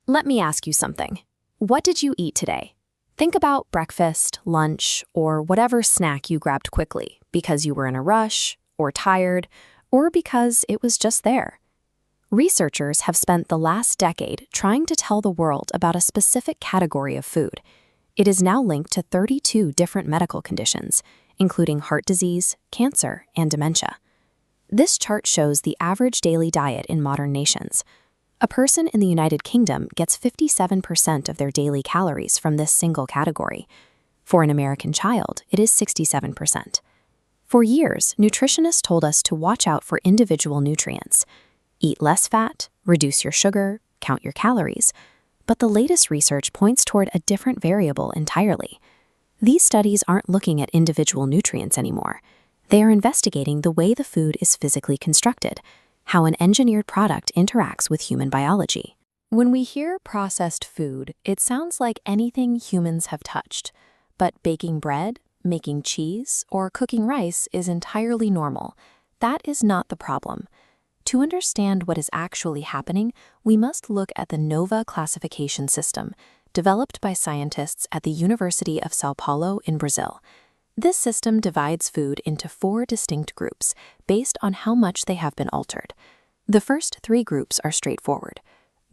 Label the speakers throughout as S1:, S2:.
S1: Let me ask you something. What did you eat today? Think about breakfast, lunch, or whatever snack you grabbed quickly because you were in a rush, or tired, or because it was just there. Researchers have spent the last decade trying to tell the world about a specific category of food. It is now linked to 32 different medical conditions, including heart disease, cancer, and dementia. This chart shows the average daily diet in modern nations. A person in the United Kingdom gets 57% of their daily calories from this single category. For an American child, it is 67%. For years, nutritionists told us to watch out for individual nutrients. Eat less fat, reduce your sugar, count your calories. But the latest research points toward a different variable entirely. These studies aren't looking at individual nutrients anymore. They are investigating the way the food is physically constructed, how an engineered product interacts with human biology. When we hear processed food, it sounds like anything humans have touched. But baking bread, making cheese, or cooking rice is entirely normal. That is not the problem. To understand what is actually happening, we must look at the NOVA classification system, developed by scientists at the University of São Paulo in Brazil. This system divides food into 4 distinct groups based on how much they have been altered. The first 3 groups are straightforward.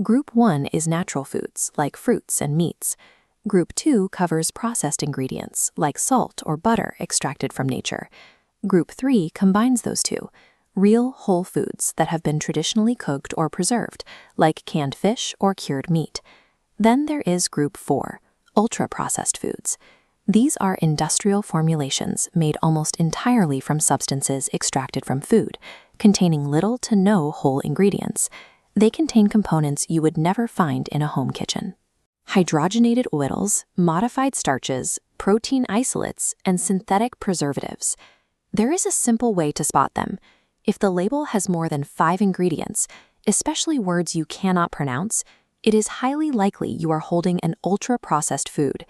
S1: Group 1 is natural foods, like fruits and meats. Group 2 covers processed ingredients, like salt or butter extracted from nature. Group 3 combines those two, real whole foods that have been traditionally cooked or preserved, like canned fish or cured meat. Then there is Group 4, ultra-processed foods. These are industrial formulations made almost entirely from substances extracted from food, containing little to no whole ingredients. They contain components you would never find in a home kitchen. Hydrogenated oils, modified starches, protein isolates, and synthetic preservatives. There is a simple way to spot them. If the label has more than 5 ingredients, especially words you cannot pronounce, it is highly likely you are holding an ultra-processed food.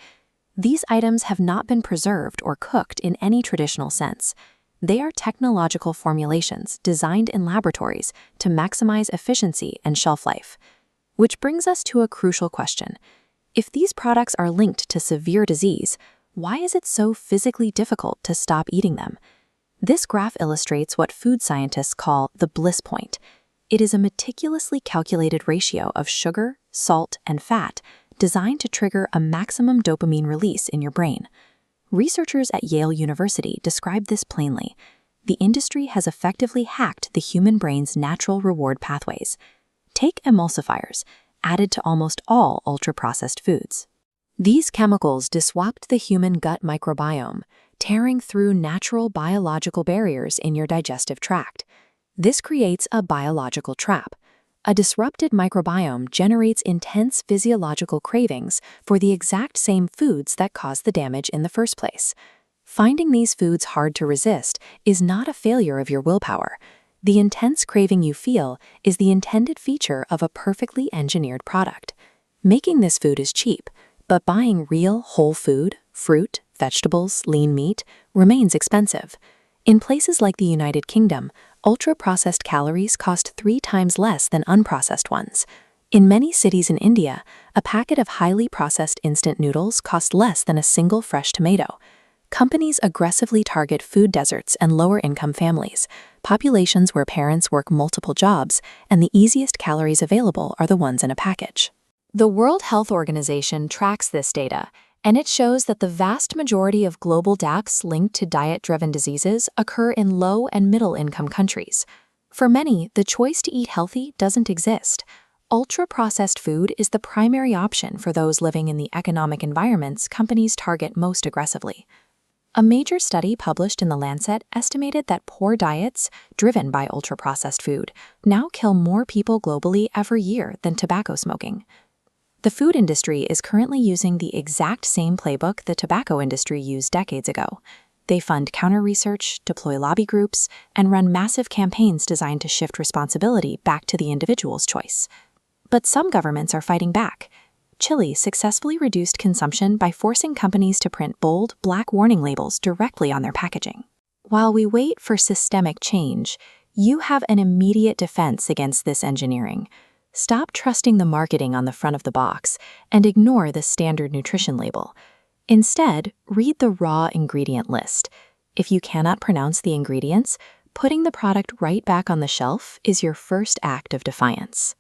S1: These items have not been preserved or cooked in any traditional sense. They are technological formulations designed in laboratories to maximize efficiency and shelf life. Which brings us to a crucial question. If these products are linked to severe disease, why is it so physically difficult to stop eating them? This graph illustrates what food scientists call the bliss point. It is a meticulously calculated ratio of sugar, salt, and fat designed to trigger a maximum dopamine release in your brain. Researchers at Yale University describe this plainly. The industry has effectively hacked the human brain's natural reward pathways. Take emulsifiers, added to almost all ultra-processed foods. These chemicals disrupt the human gut microbiome, tearing through natural biological barriers in your digestive tract. This creates a biological trap. A disrupted microbiome generates intense physiological cravings for the exact same foods that caused the damage in the first place. Finding these foods hard to resist is not a failure of your willpower. The intense craving you feel is the intended feature of a perfectly engineered product. Making this food is cheap, but buying real whole food, fruit, vegetables, lean meat, remains expensive. In places like the United Kingdom, ultra-processed calories cost 3 times less than unprocessed ones. In many cities in India, a packet of highly processed instant noodles costs less than a single fresh tomato. Companies aggressively target food deserts and lower-income families, populations where parents work multiple jobs, and the easiest calories available are the ones in a package. The World Health Organization tracks this data, and it shows that the vast majority of global deaths linked to diet-driven diseases occur in low- and middle-income countries. For many, the choice to eat healthy doesn't exist. Ultra-processed food is the primary option for those living in the economic environments companies target most aggressively. A major study published in The Lancet estimated that poor diets, driven by ultra-processed food, now kill more people globally every year than tobacco smoking. The food industry is currently using the exact same playbook the tobacco industry used decades ago. They fund counter-research, deploy lobby groups, and run massive campaigns designed to shift responsibility back to the individual's choice. But some governments are fighting back. Chile successfully reduced consumption by forcing companies to print bold, black warning labels directly on their packaging. While we wait for systemic change, you have an immediate defense against this engineering. Stop trusting the marketing on the front of the box and ignore the standard nutrition label. Instead, read the raw ingredient list. If you cannot pronounce the ingredients, putting the product right back on the shelf is your first act of defiance.